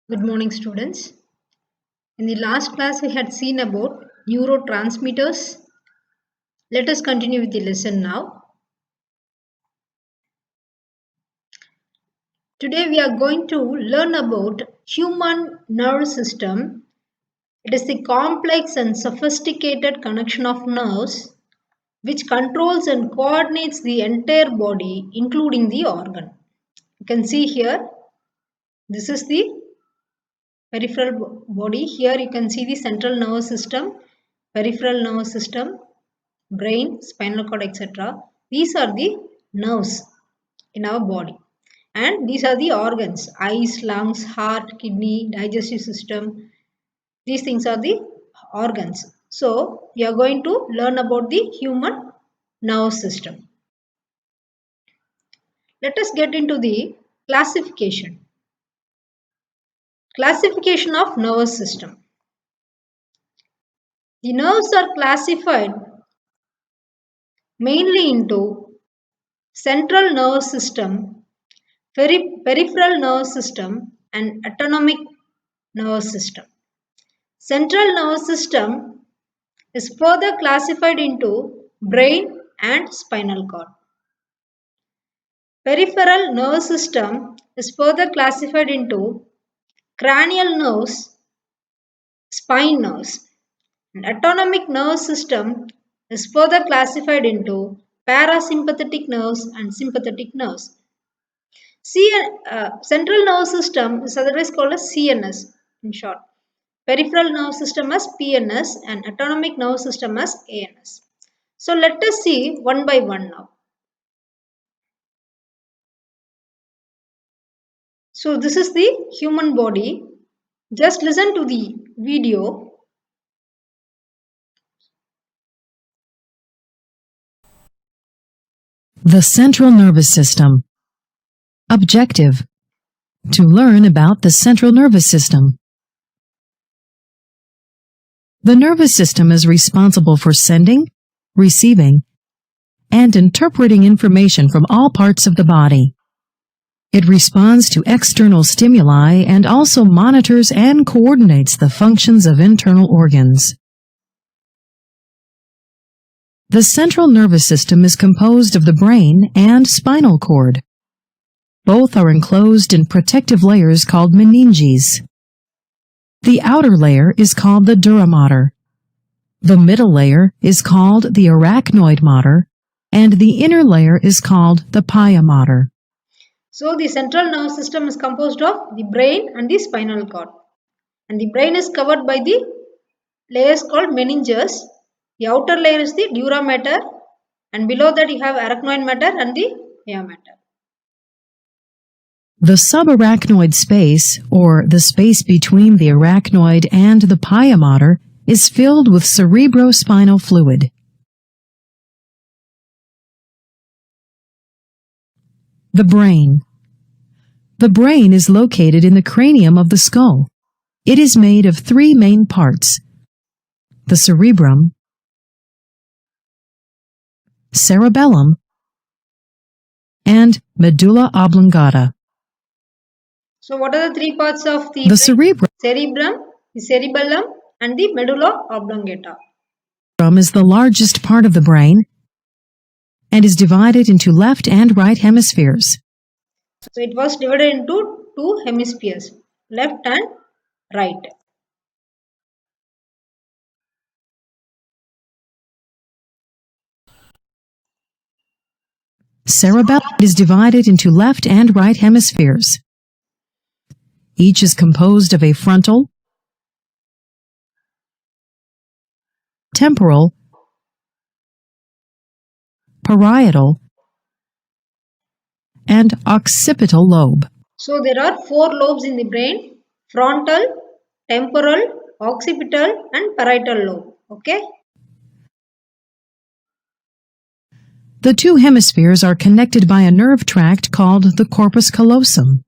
Good morning, students. In the last class, we had seen about neurotransmitters. Let us continue with the lesson now. Today, we are going to learn about human nerve system. It is the complex and sophisticated connection of nerves which controls and coordinates the entire body, including the organ. You can see here, this is the peripheral body. Here you can see the central nervous system, peripheral nervous system, brain, spinal cord, etc. These are the nerves in our body. And these are the organs, eyes, lungs, heart, kidney, digestive system. These things are the organs. So, we are going to learn about the human nervous system. Let us get into the classification. Classification of nervous system. The nerves are classified mainly into central nervous system, peripheral nervous system, and autonomic nervous system. Central nervous system is further classified into brain and spinal cord. Peripheral nervous system is further classified into cranial nerves, spine nerves. And autonomic nervous system is further classified into parasympathetic nerves and sympathetic nerves. Central nervous system is otherwise called as CNS in short. Peripheral nervous system as PNS and autonomic nervous system as ANS. So let us see one by one now. So this is the human body. Just listen to the video. The central nervous system. Objective: to learn about the central nervous system. The nervous system is responsible for sending, receiving, and interpreting information from all parts of the body. It responds to external stimuli and also monitors and coordinates the functions of internal organs. The central nervous system is composed of the brain and spinal cord. Both are enclosed in protective layers called meninges. The outer layer is called the dura mater. The middle layer is called the arachnoid mater, and the inner layer is called the pia mater. So the central nervous system is composed of the brain and the spinal cord. And the brain is covered by the layers called meninges. The outer layer is the dura mater, and below that you have arachnoid mater and the pia mater. The subarachnoid space, or the space between the arachnoid and the pia mater, is filled with cerebrospinal fluid. The brain. The brain is located in the cranium of the skull. It is made of three main parts: the cerebrum, cerebellum, and medulla oblongata. So what are the three parts of the cerebrum? Cerebrum, the cerebellum, and the medulla oblongata. Is the largest part of the brain and is divided into left and right hemispheres. So it was divided into two hemispheres, left and right. Cerebellum is divided into left and right hemispheres. Each is composed of a frontal, temporal, parietal, and occipital lobe. So there are four lobes in the brain: frontal, temporal, occipital, and parietal lobe. Okay. The two hemispheres are connected by a nerve tract called the corpus callosum.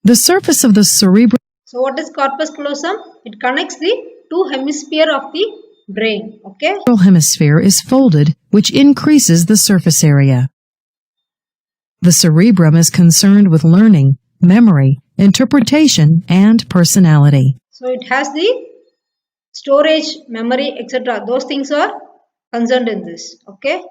The surface of the cerebrum. So what is corpus callosum? It connects the two hemispheres of the brain. Okay. The hemisphere is folded, which increases the surface area. The cerebrum is concerned with learning, memory, interpretation, and personality. So it has the storage, memory, etc. Those things are concerned in this. Okay.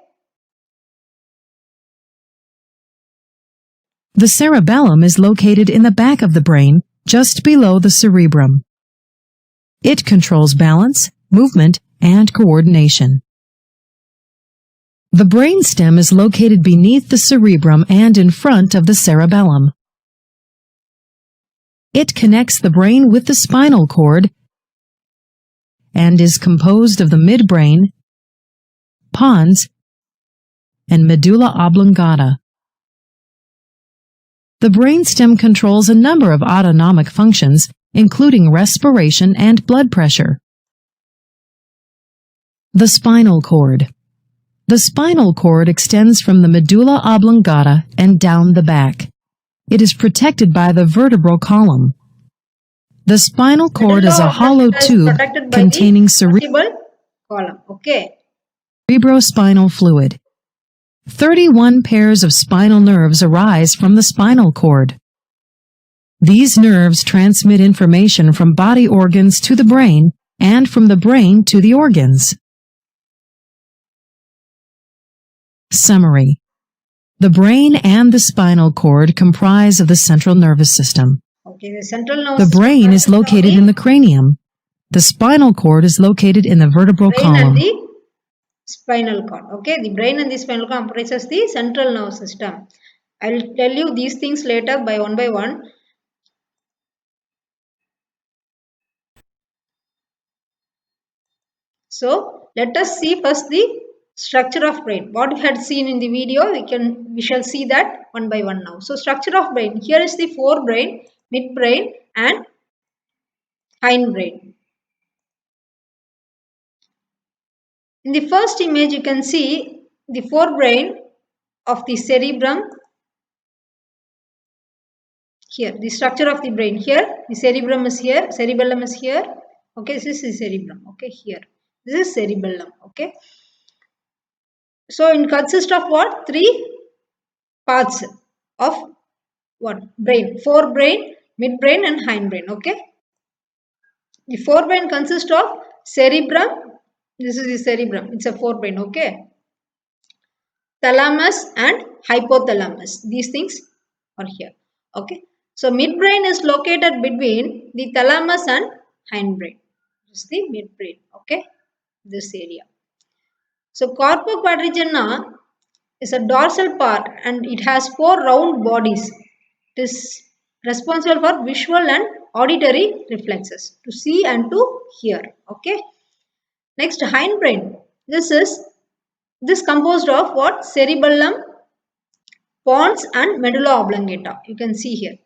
The cerebellum is located in the back of the brain, just below the cerebrum. It controls balance, movement, and coordination. The brainstem is located beneath the cerebrum and in front of the cerebellum. It connects the brain with the spinal cord and is composed of the midbrain, pons, and medulla oblongata. The brainstem controls a number of autonomic functions, including respiration and blood pressure. The spinal cord. The spinal cord extends from the medulla oblongata and down the back. It is protected by the vertebral column. The spinal cord is a hollow tube containing vertebral column. Okay. cerebrospinal fluid. 31 pairs of spinal nerves arise from the spinal cord. These nerves transmit information from body organs to the brain and from the brain to the organs. Summary. The brain and the spinal cord comprise of the central nervous system. Okay, the central nervous The brain is located in the cranium. The spinal cord is located in the vertebral column. And the spinal cord. Okay, the brain and the spinal cord comprises the central nervous system. I will tell you these things later by one. So let us see first the structure of brain. What we had seen in the video, we shall see that one by one now. So structure of brain. Here is the forebrain, midbrain, and hindbrain. In the first image, you can see the forebrain of the cerebrum. Here, the structure of the brain. Here, the cerebrum is here, cerebellum is here. Okay, this is the cerebrum. Okay, here. This is cerebellum. Okay. So, it consists of what? 3 parts of what? Brain. Forebrain, midbrain, and hindbrain. Okay. The forebrain consists of cerebrum. This is the cerebrum. It's a forebrain. Okay. Thalamus and hypothalamus. These things are here. Okay. So midbrain is located between the thalamus and hindbrain. This is the midbrain. Okay. This area. So corpus quadrigemina is a dorsal part and it has 4 round bodies. It is responsible for visual and auditory reflexes, to see and to hear. Okay. Next, hindbrain. This composed of what? Cerebellum, pons, and medulla oblongata. You can see here,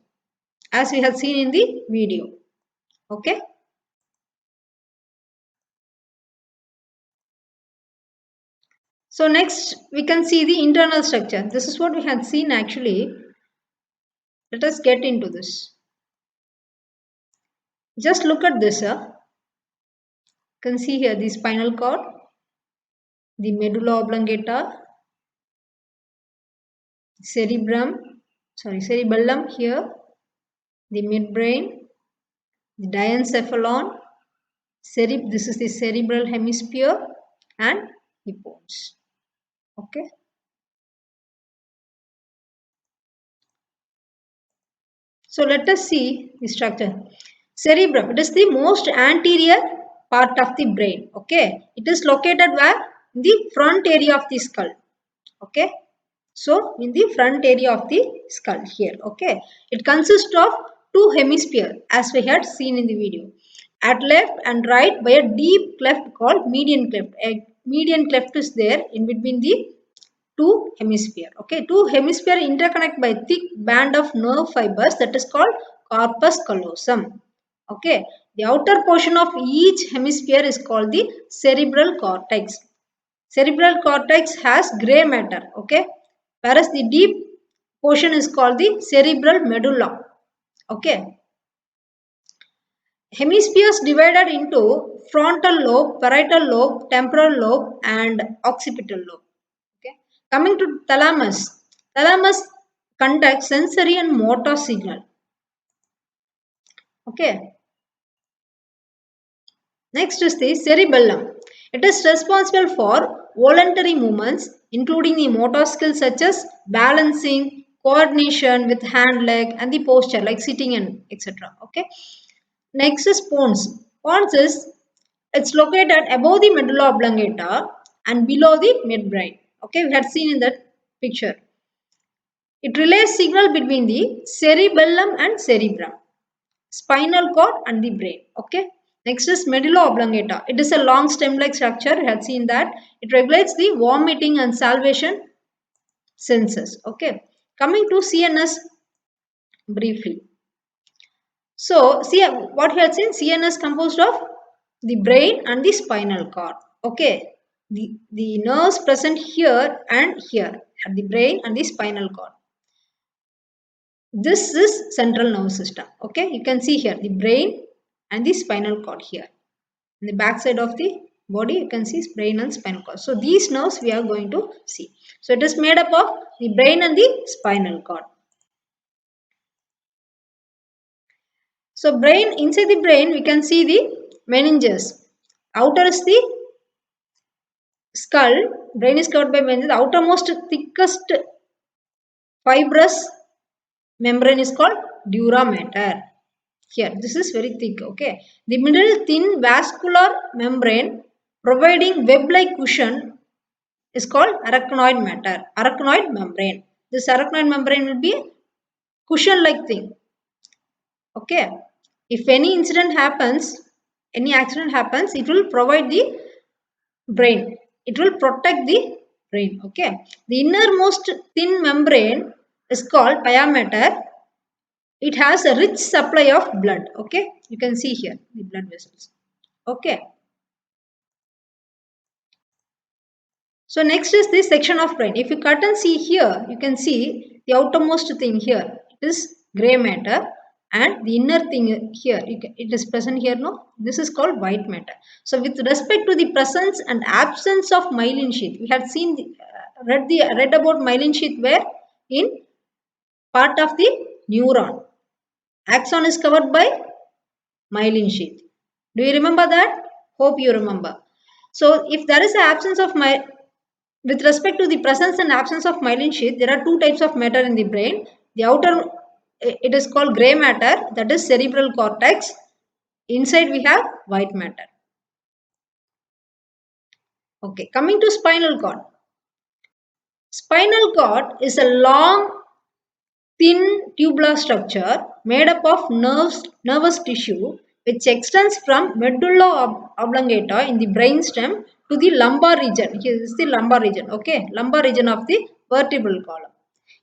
as we have seen in the video. Okay. So next we can see the internal structure. This is what we had seen actually. Let us get into this. Just look at this. You can see here the spinal cord, the medulla oblongata, cerebellum here, the midbrain, the diencephalon, this is the cerebral hemisphere, and the pons. Okay. So let us see the structure. Cerebrum, it is the most anterior part of the brain. Okay. It is located where? In the front area of the skull. Okay. So in the front area of the skull here. Okay. It consists of 2 hemispheres as we had seen in the video. At left and right by a deep cleft called median cleft. A median cleft is there in between the 2 hemisphere. Okay, 2 hemisphere interconnect by thick band of nerve fibers that is called corpus callosum. Okay, the outer portion of each hemisphere is called the cerebral cortex. Cerebral cortex has gray matter. Okay, whereas the deep portion is called the cerebral medulla. Okay. Hemispheres divided into frontal lobe, parietal lobe, temporal lobe, and occipital lobe. Okay. Coming to thalamus. Thalamus conduct sensory and motor signal. Okay. Next is the cerebellum. It is responsible for voluntary movements, including the motor skills such as balancing, coordination with hand, leg, and the posture like sitting and etc. Okay. Next is pons. Pons is it's located above the medulla oblongata and below the midbrain. Okay, we had seen in that picture. It relays signal between the cerebellum and cerebrum, spinal cord and the brain. Okay. Next is medulla oblongata. It is a long stem-like structure. We had seen that. It regulates the vomiting and salivation senses. Okay. Coming to CNS briefly. So, see what we had seen, CNS composed of the brain and the spinal cord. Okay. The nerves present here and here at the brain and the spinal cord. This is central nervous system. Okay. You can see here the brain and the spinal cord here. In the back side of the body, you can see brain and spinal cord. So, these nerves we are going to see. So, it is made up of the brain and the spinal cord. So, brain, inside the brain, we can see the meninges. Outer is the skull. Brain is covered by meninges. The outermost thickest fibrous membrane is called dura mater. Here, this is very thick. Okay. The middle thin vascular membrane providing web-like cushion is called arachnoid matter. Arachnoid membrane. This arachnoid membrane will be cushion-like thing. Okay. If any incident happens, any accident happens, it will provide the brain. It will protect the brain. Okay. The innermost thin membrane is called pia mater. It has a rich supply of blood. Okay. You can see here the blood vessels. Okay. So next is this section of brain. If you cut and see here, you can see the outermost thing here. It is gray matter, and the inner thing here, it is present here. No, this is called white matter. So with respect to the presence and absence of myelin sheath, we had seen read about myelin sheath where in part of the neuron. Axon is covered by myelin sheath. Do you remember that? Hope you remember. So if there is an absence of with respect to the presence and absence of myelin sheath, there are two types of matter in the brain. The outer, it is called gray matter, that is cerebral cortex. Inside we have white matter. Okay, coming to spinal cord. Spinal cord is a long, thin tubular structure made up of nervous tissue which extends from medulla oblongata in the brainstem to the lumbar region. Here is the lumbar region. Okay, lumbar region of the vertebral column.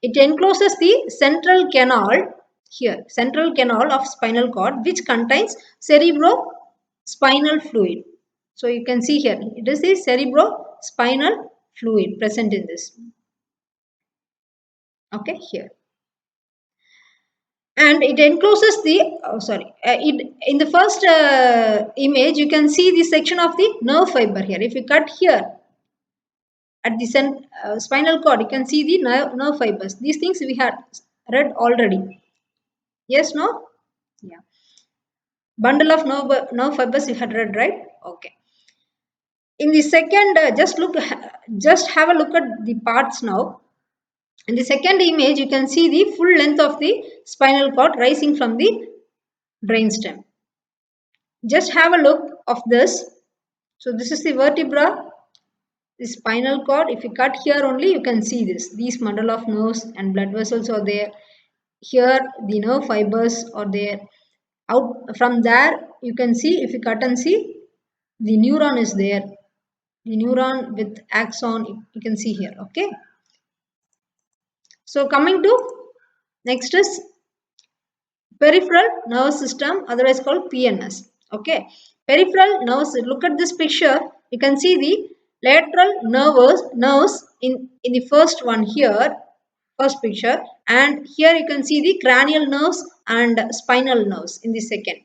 It encloses the central canal here, central canal of spinal cord, which contains cerebrospinal fluid. So you can see here, it is the cerebrospinal fluid present in this. Okay, here. And it encloses the in the first image you can see the section of the nerve fiber here. If you cut here at the spinal cord, you can see the nerve fibers. These things we had read already. Yes, no? Yeah. Bundle of nerve fibers you had read, right? Okay. In the second, just have a look at the parts now. In the second image, you can see the full length of the spinal cord rising from the brainstem. Just have a look of this. So this is the vertebra, the spinal cord. If you cut here only, you can see this. These bundle of nerves and blood vessels are there. Here the nerve fibers are there. Out from there you can see, if you cut and see, the neuron is there. The neuron with axon you can see here. Okay. So coming to next is peripheral nervous system, otherwise called PNS. Okay. Peripheral nerves, look at this picture. You can see the lateral nerves in the first one here, first picture, and here you can see the cranial nerves and spinal nerves in the second.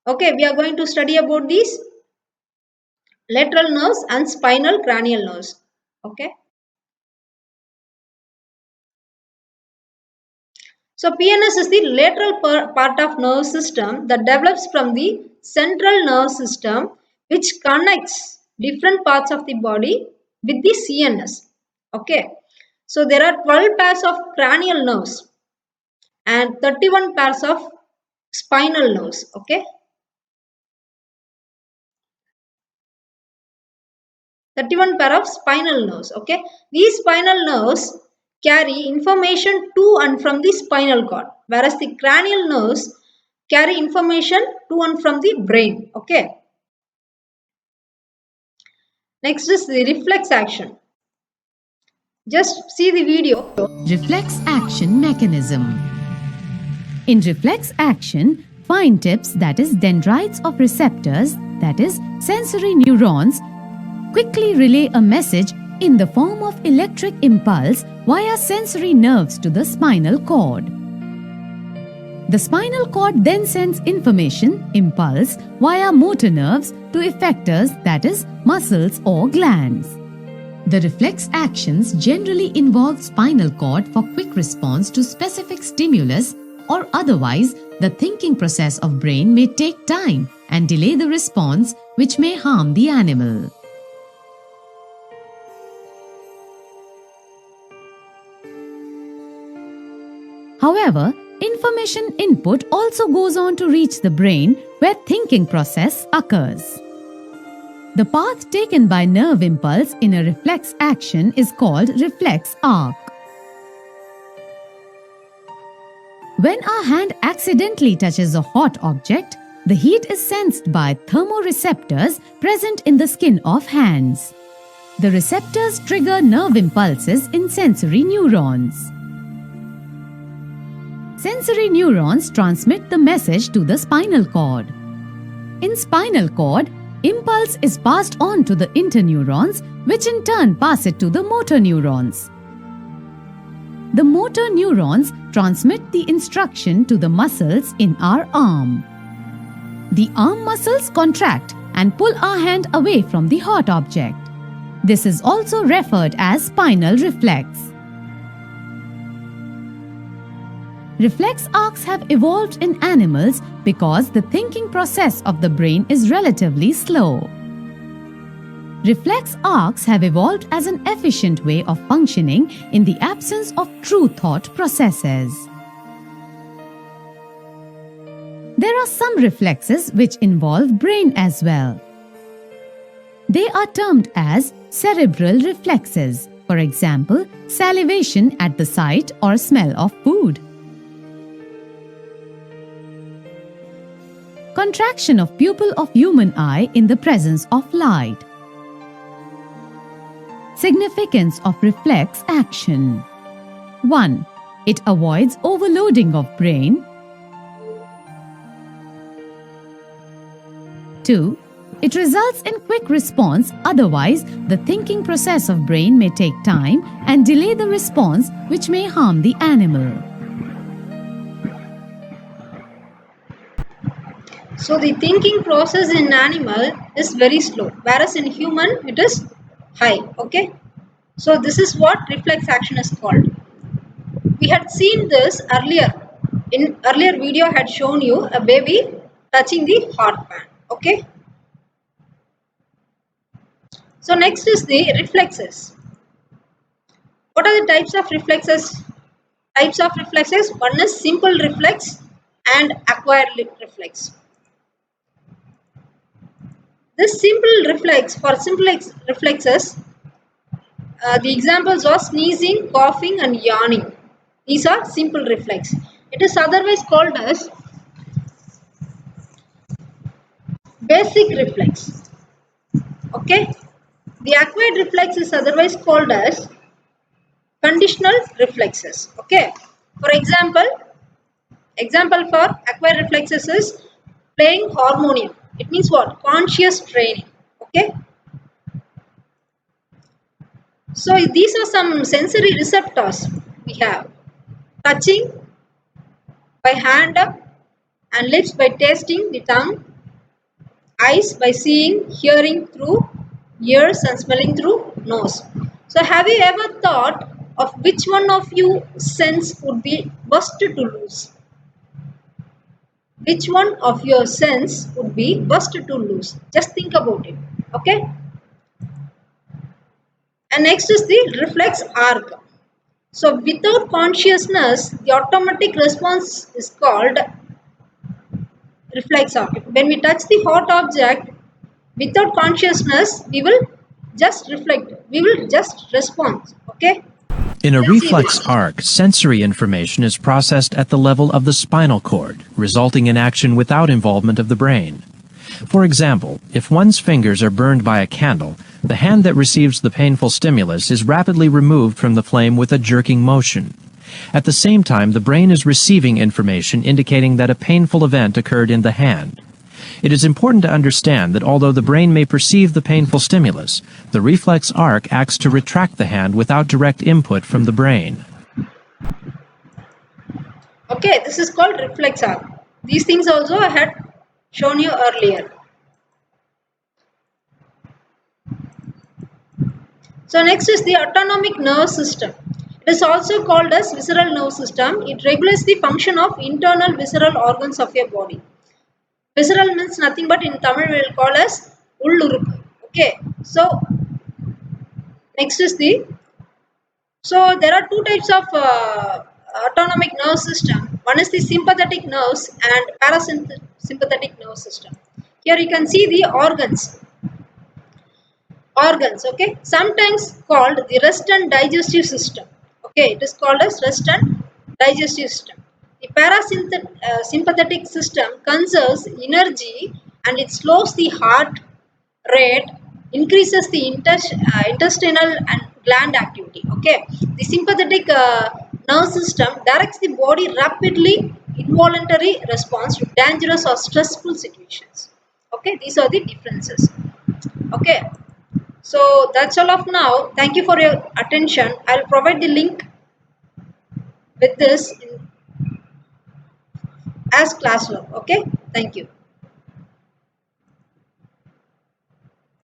Okay, we are going to study about these lateral nerves and spinal cranial nerves. Okay. So PNS is the lateral part of nerve system that develops from the central nerve system, which connects different parts of the body with the CNS. Okay. So there are 12 pairs of cranial nerves and 31 pairs of spinal nerves. Okay. 31 pair of spinal nerves. Okay. These spinal nerves carry information to and from the spinal cord, whereas the cranial nerves carry information to and from the brain. Okay. Next is the reflex action. Just see the video. Reflex action mechanism. In reflex action, fine tips, that is dendrites of receptors, that is sensory neurons, quickly relay a message in the form of electric impulse via sensory nerves to the spinal cord. The spinal cord then sends information, impulse, via motor nerves to effectors, that is muscles or glands. The reflex actions generally involve spinal cord for quick response to specific stimulus, or otherwise the thinking process of brain may take time and delay the response, which may harm the animal. However, information input also goes on to reach the brain where thinking process occurs. The path taken by nerve impulse in a reflex action is called reflex arc. When our hand accidentally touches a hot object, the heat is sensed by thermoreceptors present in the skin of hands. The receptors trigger nerve impulses in sensory neurons. Sensory neurons transmit the message to the spinal cord. In spinal cord, impulse is passed on to the interneurons, which in turn pass it to the motor neurons. The motor neurons transmit the instruction to the muscles in our arm. The arm muscles contract and pull our hand away from the hot object. This is also referred as spinal reflex. Reflex arcs have evolved in animals because the thinking process of the brain is relatively slow. Reflex arcs have evolved as an efficient way of functioning in the absence of true thought processes. There are some reflexes which involve brain as well. They are termed as cerebral reflexes, for example, salivation at the sight or smell of food. Contraction of pupil of human eye in the presence of light. Significance of reflex action. 1. It avoids overloading of brain. 2. It results in quick response, otherwise the thinking process of brain may take time and delay the response, which may harm the animal. So the thinking process in animal is very slow, whereas in human it is high. Okay. So this is what reflex action is called. We had seen this earlier. In earlier video I had shown you a baby touching the hot pan. Okay. So next is the reflexes. What are the types of reflexes? Types of reflexes. One is simple reflex and acquired reflex. This simple reflex, for simple reflexes, the examples are sneezing, coughing and yawning. These are simple reflex. It is otherwise called as basic reflex. Okay. The acquired reflex is otherwise called as conditional reflexes. Okay. For example for acquired reflexes is playing harmonium. It means what? Conscious training. Okay. So these are some sensory receptors we have. Touching by hand and lips by tasting the tongue, eyes by seeing, hearing through ears and smelling through nose. So have you ever thought of which one of you sense would be worst to lose? Which one of your sense would be worst to lose? Just think about it. Okay. And next is the reflex arc. So without consciousness, the automatic response is called reflex arc. When we touch the hot object without consciousness, we will just reflect. We will just respond. Okay. In a Let's see reflex this. arc, sensory information is processed at the level of the spinal cord, resulting in action without involvement of the brain. For example, if one's fingers are burned by a candle, the hand that receives the painful stimulus is rapidly removed from the flame with a jerking motion. At the same time, the brain is receiving information indicating that a painful event occurred in the hand. It is important to understand that although the brain may perceive the painful stimulus, the reflex arc acts to retract the hand without direct input from the brain. Okay, this is called reflex arc. These things also I had shown you earlier. So next is the autonomic nervous system. It is also called as visceral nerve system. It regulates the function of internal visceral organs of your body. Visceral means nothing but in Tamil we will call as ulluruppu. Okay. So next is the there are two types of autonomic nerve system. One is the sympathetic nerves and parasympathetic nerve system. Here you can see the organs, okay, sometimes called the rest and digestive system. Okay, it is called as rest and digestive system. The parasympathetic system conserves energy and it slows the heart rate, increases the intestinal and gland activity. Okay, the sympathetic nerve system directs the body rapidly involuntary response to dangerous or stressful situations. Okay, these are the differences. Okay, so that's all of now. Thank you for your attention. I'll provide the link with this as classwork. Okay, thank you.